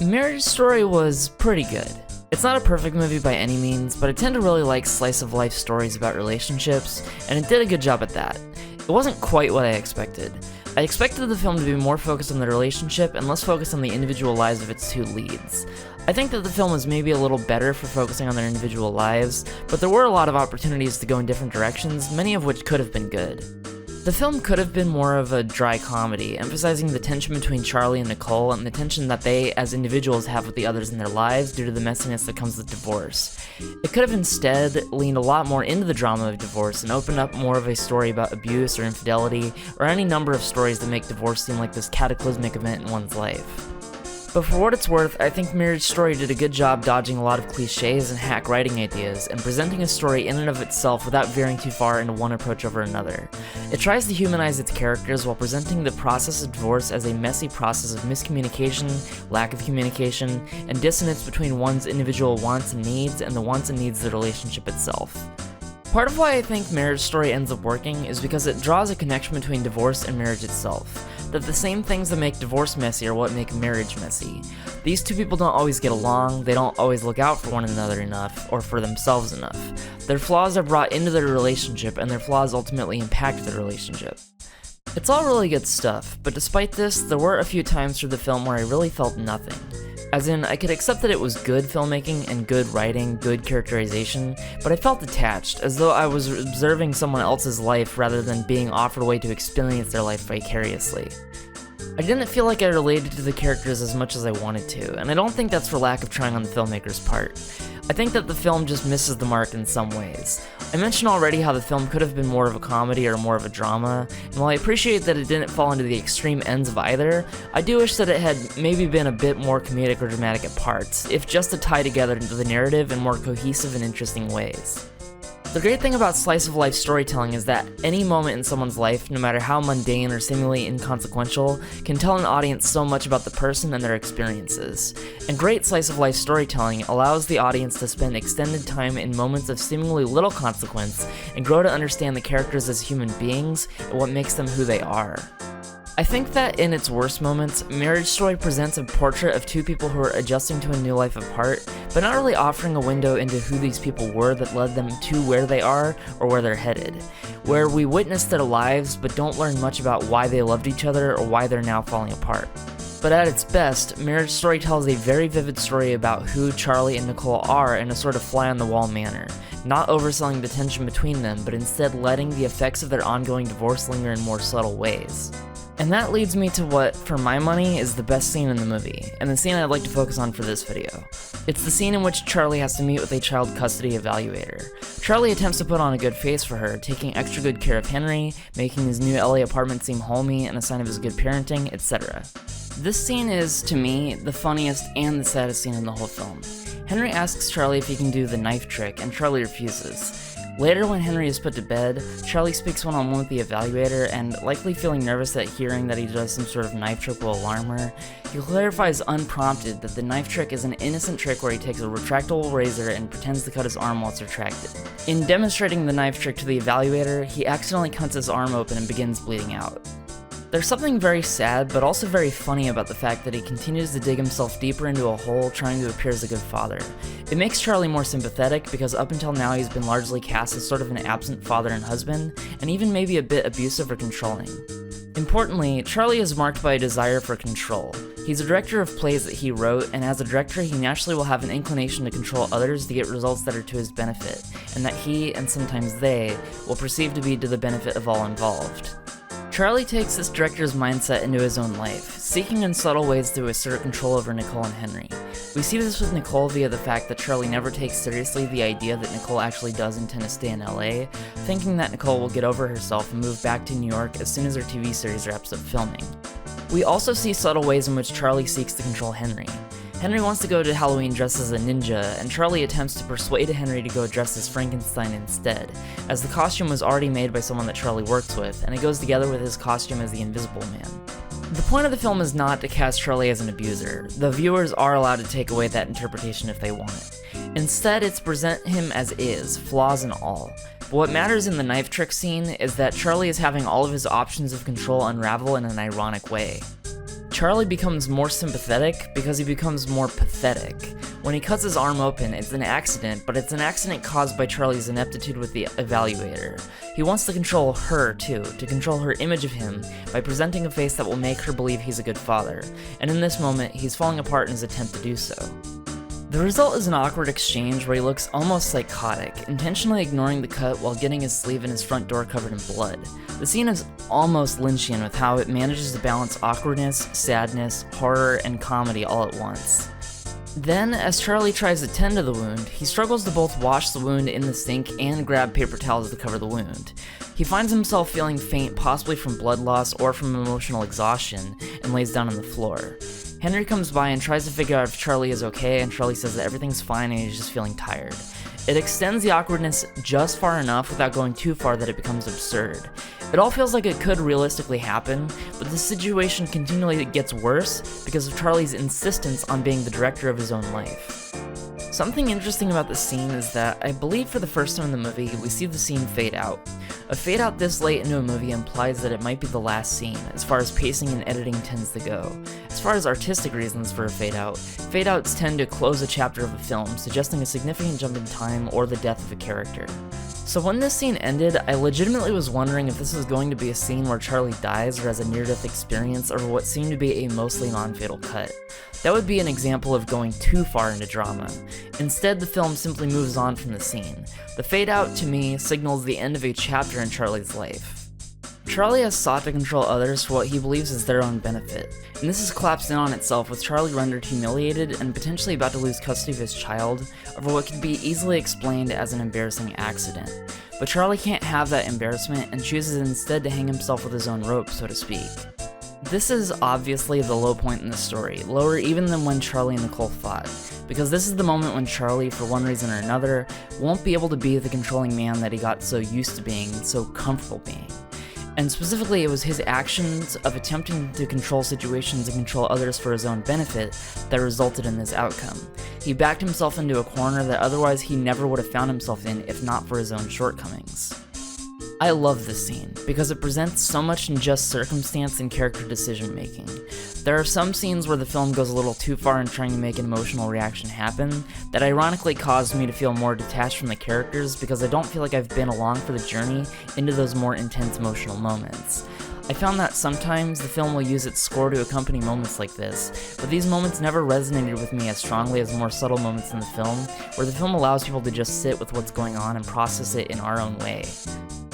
Marriage Story was pretty good. It's not a perfect movie by any means, but I tend to really like slice-of-life stories about relationships, and it did a good job at that. It wasn't quite what I expected. I expected the film to be more focused on the relationship and less focused on the individual lives of its two leads. I think that the film was maybe a little better for focusing on their individual lives, but there were a lot of opportunities to go in different directions, many of which could have been good. The film could have been more of a dry comedy, emphasizing the tension between Charlie and Nicole and the tension that they as individuals have with the others in their lives due to the messiness that comes with divorce. It could have instead leaned a lot more into the drama of divorce and opened up more of a story about abuse or infidelity or any number of stories that make divorce seem like this cataclysmic event in one's life. But for what it's worth, I think Marriage Story did a good job dodging a lot of cliches and hack writing ideas, and presenting a story in and of itself without veering too far into one approach over another. It tries to humanize its characters while presenting the process of divorce as a messy process of miscommunication, lack of communication, and dissonance between one's individual wants and needs and the wants and needs of the relationship itself. Part of why I think Marriage Story ends up working is because it draws a connection between divorce and marriage itself. That the same things that make divorce messy are what make marriage messy. These two people don't always get along, they don't always look out for one another enough, or for themselves enough. Their flaws are brought into their relationship, and their flaws ultimately impact the relationship. It's all really good stuff, but despite this, there were a few times through the film where I really felt nothing. As in, I could accept that it was good filmmaking and good writing, good characterization, but I felt detached, as though I was observing someone else's life rather than being offered a way to experience their life vicariously. I didn't feel like I related to the characters as much as I wanted to, and I don't think that's for lack of trying on the filmmaker's part. I think that the film just misses the mark in some ways. I mentioned already how the film could have been more of a comedy or more of a drama, and while I appreciate that it didn't fall into the extreme ends of either, I do wish that it had maybe been a bit more comedic or dramatic at parts, if just to tie together into the narrative in more cohesive and interesting ways. The great thing about slice-of-life storytelling is that any moment in someone's life, no matter how mundane or seemingly inconsequential, can tell an audience so much about the person and their experiences. And great slice-of-life storytelling allows the audience to spend extended time in moments of seemingly little consequence and grow to understand the characters as human beings and what makes them who they are. I think that in its worst moments, Marriage Story presents a portrait of two people who are adjusting to a new life apart, but not really offering a window into who these people were that led them to where they are or where they're headed, where we witness their lives but don't learn much about why they loved each other or why they're now falling apart. But at its best, Marriage Story tells a very vivid story about who Charlie and Nicole are in a sort of fly-on-the-wall manner, not overselling the tension between them, but instead letting the effects of their ongoing divorce linger in more subtle ways. And that leads me to what, for my money, is the best scene in the movie, and the scene I'd like to focus on for this video. It's the scene in which Charlie has to meet with a child custody evaluator. Charlie attempts to put on a good face for her, taking extra good care of Henry, making his new LA apartment seem homey and a sign of his good parenting, etc. This scene is, to me, the funniest and the saddest scene in the whole film. Henry asks Charlie if he can do the knife trick, and Charlie refuses. Later, when Henry is put to bed, Charlie speaks one-on-one with the evaluator, and likely feeling nervous that hearing that he does some sort of knife trick will alarm her, he clarifies unprompted that the knife trick is an innocent trick where he takes a retractable razor and pretends to cut his arm while it's retracted. In demonstrating the knife trick to the evaluator, he accidentally cuts his arm open and begins bleeding out. There's something very sad, but also very funny about the fact that he continues to dig himself deeper into a hole trying to appear as a good father. It makes Charlie more sympathetic because up until now he's been largely cast as sort of an absent father and husband, and even maybe a bit abusive or controlling. Importantly, Charlie is marked by a desire for control. He's a director of plays that he wrote, and as a director he naturally will have an inclination to control others to get results that are to his benefit, and that he, and sometimes they, will perceive to be to the benefit of all involved. Charlie takes this director's mindset into his own life, seeking in subtle ways to assert control over Nicole and Henry. We see this with Nicole via the fact that Charlie never takes seriously the idea that Nicole actually does intend to stay in LA, thinking that Nicole will get over herself and move back to New York as soon as her TV series wraps up filming. We also see subtle ways in which Charlie seeks to control Henry. Henry wants to go to Halloween dressed as a ninja, and Charlie attempts to persuade Henry to go dressed as Frankenstein instead, as the costume was already made by someone that Charlie works with, and it goes together with his costume as the Invisible Man. The point of the film is not to cast Charlie as an abuser. The viewers are allowed to take away that interpretation if they want. Instead, it's present him as is, flaws and all. But what matters in the knife trick scene is that Charlie is having all of his options of control unravel in an ironic way. Charlie becomes more sympathetic because he becomes more pathetic. When he cuts his arm open, it's an accident, but it's an accident caused by Charlie's ineptitude with the evaluator. He wants to control her, too, to control her image of him by presenting a face that will make her believe he's a good father, and in this moment, he's falling apart in his attempt to do so. The result is an awkward exchange where he looks almost psychotic, intentionally ignoring the cut while getting his sleeve and his front door covered in blood. The scene is almost Lynchian with how it manages to balance awkwardness, sadness, horror, and comedy all at once. Then, as Charlie tries to tend to the wound, he struggles to both wash the wound in the sink and grab paper towels to cover the wound. He finds himself feeling faint, possibly from blood loss or from emotional exhaustion, and lays down on the floor. Henry comes by and tries to figure out if Charlie is okay, and Charlie says that everything's fine and he's just feeling tired. It extends the awkwardness just far enough without going too far that it becomes absurd. It all feels like it could realistically happen, but the situation continually gets worse because of Charlie's insistence on being the director of his own life. Something interesting about this scene is that I believe for the first time in the movie, we see the scene fade out. A fade out this late into a movie implies that it might be the last scene, as far as pacing and editing tends to go. As far as artistic reasons for a fade outs tend to close a chapter of a film, suggesting a significant jump in time or the death of a character. So when this scene ended, I legitimately was wondering if this was going to be a scene where Charlie dies or has a near-death experience or what seemed to be a mostly non-fatal cut. That would be an example of going too far into drama. Instead, the film simply moves on from the scene. The fade out, to me, signals the end of a chapter in Charlie's life. Charlie has sought to control others for what he believes is their own benefit, and this has collapsed in on itself with Charlie rendered humiliated and potentially about to lose custody of his child over what could be easily explained as an embarrassing accident. But Charlie can't have that embarrassment and chooses instead to hang himself with his own rope, so to speak. This is obviously the low point in the story, lower even than when Charlie and Nicole fought, because this is the moment when Charlie, for one reason or another, won't be able to be the controlling man that he got so used to being, so comfortable being. And specifically, it was his actions of attempting to control situations and control others for his own benefit that resulted in this outcome. He backed himself into a corner that otherwise he never would have found himself in if not for his own shortcomings. I love this scene, because it presents so much in just circumstance and character decision making. There are some scenes where the film goes a little too far in trying to make an emotional reaction happen that ironically caused me to feel more detached from the characters because I don't feel like I've been along for the journey into those more intense emotional moments. I found that sometimes the film will use its score to accompany moments like this, but these moments never resonated with me as strongly as more subtle moments in the film, where the film allows people to just sit with what's going on and process it in our own way.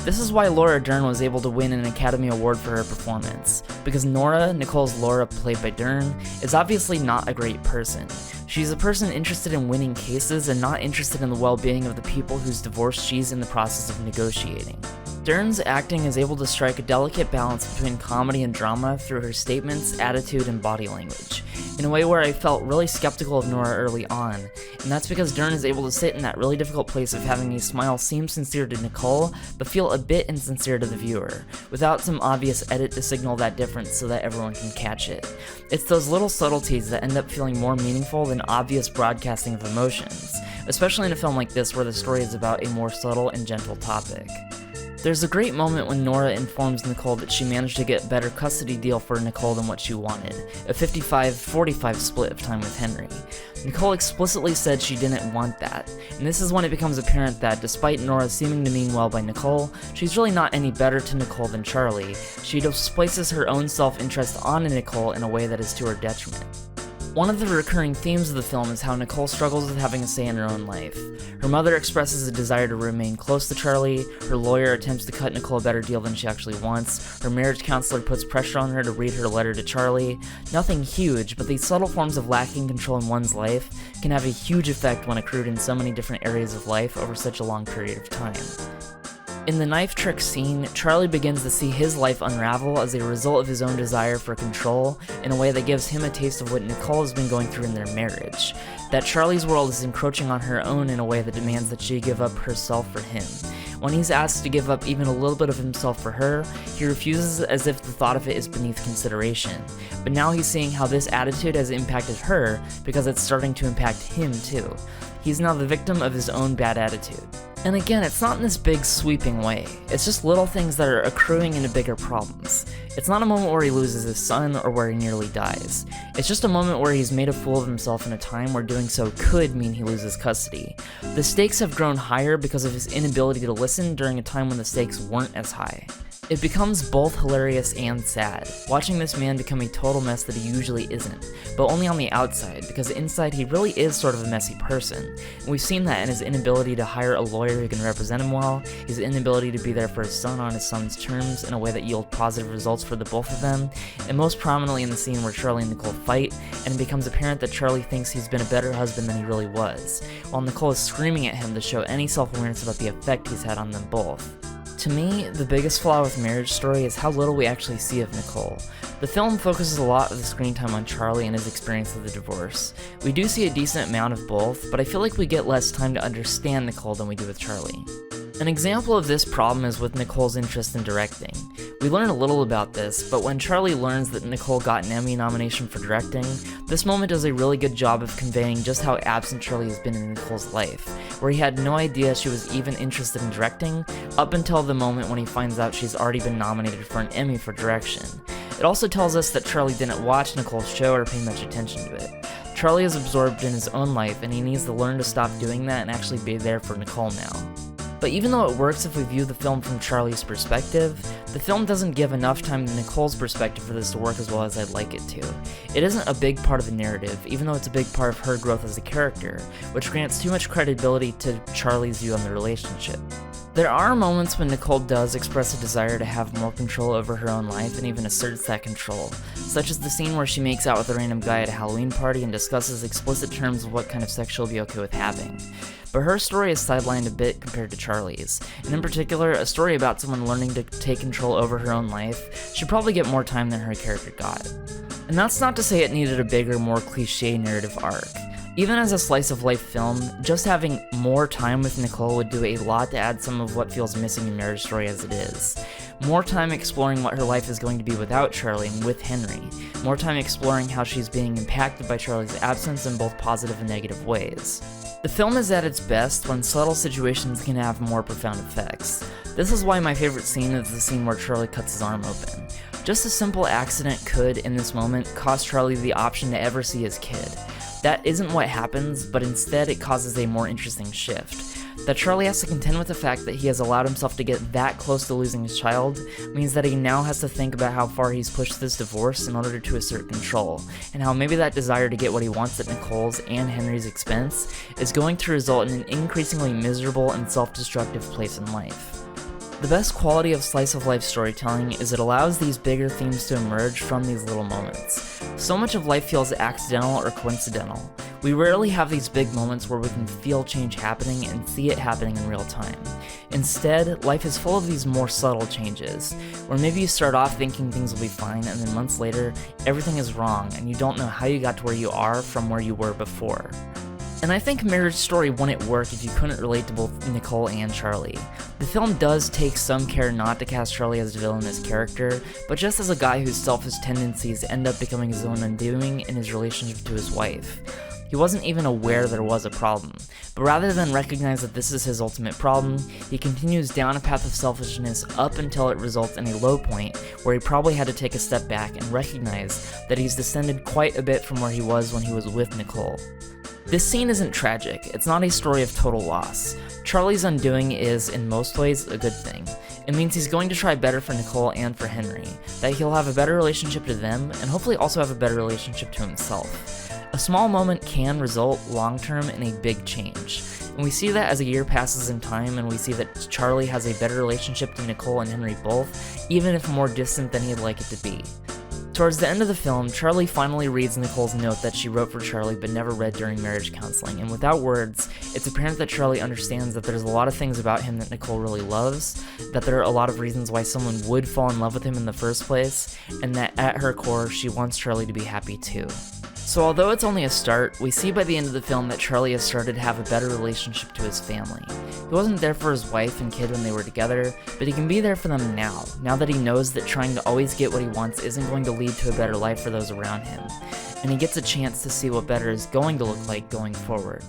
This is why Laura Dern was able to win an Academy Award for her performance, because Nora, Nicole's Laura played by Dern, is obviously not a great person. She's a person interested in winning cases and not interested in the well-being of the people whose divorce she's in the process of negotiating. Dern's acting is able to strike a delicate balance between comedy and drama through her statements, attitude, and body language, in a way where I felt really skeptical of Nora early on, and that's because Dern is able to sit in that really difficult place of having a smile seem sincere to Nicole, but feel a bit insincere to the viewer, without some obvious edit to signal that difference so that everyone can catch it. It's those little subtleties that end up feeling more meaningful than obvious broadcasting of emotions, especially in a film like this where the story is about a more subtle and gentle topic. There's a great moment when Nora informs Nicole that she managed to get a better custody deal for Nicole than what she wanted, a 55-45 split of time with Henry. Nicole explicitly said she didn't want that, and this is when it becomes apparent that despite Nora seeming to mean well by Nicole, she's really not any better to Nicole than Charlie. She just places her own self-interest on Nicole in a way that is to her detriment. One of the recurring themes of the film is how Nicole struggles with having a say in her own life. Her mother expresses a desire to remain close to Charlie, her lawyer attempts to cut Nicole a better deal than she actually wants, her marriage counselor puts pressure on her to read her letter to Charlie. Nothing huge, but these subtle forms of lacking control in one's life can have a huge effect when accrued in so many different areas of life over such a long period of time. In the knife trick scene, Charlie begins to see his life unravel as a result of his own desire for control in a way that gives him a taste of what Nicole has been going through in their marriage. That Charlie's world is encroaching on her own in a way that demands that she give up herself for him. When he's asked to give up even a little bit of himself for her, he refuses as if the thought of it is beneath consideration. But now he's seeing how this attitude has impacted her because it's starting to impact him too. He's now the victim of his own bad attitude. And again, it's not in this big sweeping way, it's just little things that are accruing into bigger problems. It's not a moment where he loses his son or where he nearly dies. It's just a moment where he's made a fool of himself in a time where doing so could mean he loses custody. The stakes have grown higher because of his inability to listen during a time when the stakes weren't as high. It becomes both hilarious and sad, watching this man become a total mess that he usually isn't, but only on the outside, because inside he really is sort of a messy person. And we've seen that in his inability to hire a lawyer who can represent him well, his inability to be there for his son on his son's terms in a way that yield positive results for the both of them, and most prominently in the scene where Charlie and Nicole fight, and it becomes apparent that Charlie thinks he's been a better husband than he really was, while Nicole is screaming at him to show any self-awareness about the effect he's had on them both. To me, the biggest flaw with Marriage Story is how little we actually see of Nicole. The film focuses a lot of the screen time on Charlie and his experience of the divorce. We do see a decent amount of both, but I feel like we get less time to understand Nicole than we do with Charlie. An example of this problem is with Nicole's interest in directing. We learn a little about this, but when Charlie learns that Nicole got an Emmy nomination for directing, this moment does a really good job of conveying just how absent Charlie has been in Nicole's life, where he had no idea she was even interested in directing, up until the moment when he finds out she's already been nominated for an Emmy for direction. It also tells us that Charlie didn't watch Nicole's show or pay much attention to it. Charlie is absorbed in his own life, and he needs to learn to stop doing that and actually be there for Nicole now. But even though it works if we view the film from Charlie's perspective, the film doesn't give enough time to Nicole's perspective for this to work as well as I'd like it to. It isn't a big part of the narrative, even though it's a big part of her growth as a character, which grants too much credibility to Charlie's view on the relationship. There are moments when Nicole does express a desire to have more control over her own life and even asserts that control, such as the scene where she makes out with a random guy at a Halloween party and discusses explicit terms of what kind of sex she'll be okay with having. But her story is sidelined a bit compared to Charlie's, and in particular, a story about someone learning to take control over her own life should probably get more time than her character got. And that's not to say it needed a bigger, more cliche narrative arc. Even as a slice-of-life film, just having more time with Nicole would do a lot to add some of what feels missing in Marriage Story as it is. More time exploring what her life is going to be without Charlie and with Henry. More time exploring how she's being impacted by Charlie's absence in both positive and negative ways. The film is at its best when subtle situations can have more profound effects. This is why my favorite scene is the scene where Charlie cuts his arm open. Just a simple accident could, in this moment, cost Charlie the option to ever see his kid. That isn't what happens, but instead it causes a more interesting shift. That Charlie has to contend with the fact that he has allowed himself to get that close to losing his child means that he now has to think about how far he's pushed this divorce in order to assert control, and how maybe that desire to get what he wants at Nicole's and Henry's expense is going to result in an increasingly miserable and self-destructive place in life. The best quality of slice-of-life storytelling is it allows these bigger themes to emerge from these little moments. So much of life feels accidental or coincidental. We rarely have these big moments where we can feel change happening and see it happening in real time. Instead, life is full of these more subtle changes, where maybe you start off thinking things will be fine and then months later, everything is wrong and you don't know how you got to where you are from where you were before. And I think Marriage Story wouldn't work if you couldn't relate to both Nicole and Charlie. The film does take some care not to cast Charlie as a villainous character, but just as a guy whose selfish tendencies end up becoming his own undoing in his relationship to his wife. He wasn't even aware there was a problem, but rather than recognize that this is his ultimate problem, he continues down a path of selfishness up until it results in a low point where he probably had to take a step back and recognize that he's descended quite a bit from where he was when he was with Nicole. This scene isn't tragic, it's not a story of total loss. Charlie's undoing is, in most ways, a good thing. It means he's going to try better for Nicole and for Henry, that he'll have a better relationship to them, and hopefully also have a better relationship to himself. A small moment can result, long-term, in a big change. And we see that as a year passes in time, and we see that Charlie has a better relationship to Nicole and Henry both, even if more distant than he'd like it to be. Towards the end of the film, Charlie finally reads Nicole's note that she wrote for Charlie but never read during marriage counseling, and without words, it's apparent that Charlie understands that there's a lot of things about him that Nicole really loves, that there are a lot of reasons why someone would fall in love with him in the first place, and that at her core, she wants Charlie to be happy too. So although it's only a start, we see by the end of the film that Charlie has started to have a better relationship to his family. He wasn't there for his wife and kid when they were together, but he can be there for them now that he knows that trying to always get what he wants isn't going to lead to a better life for those around him, and he gets a chance to see what better is going to look like going forward.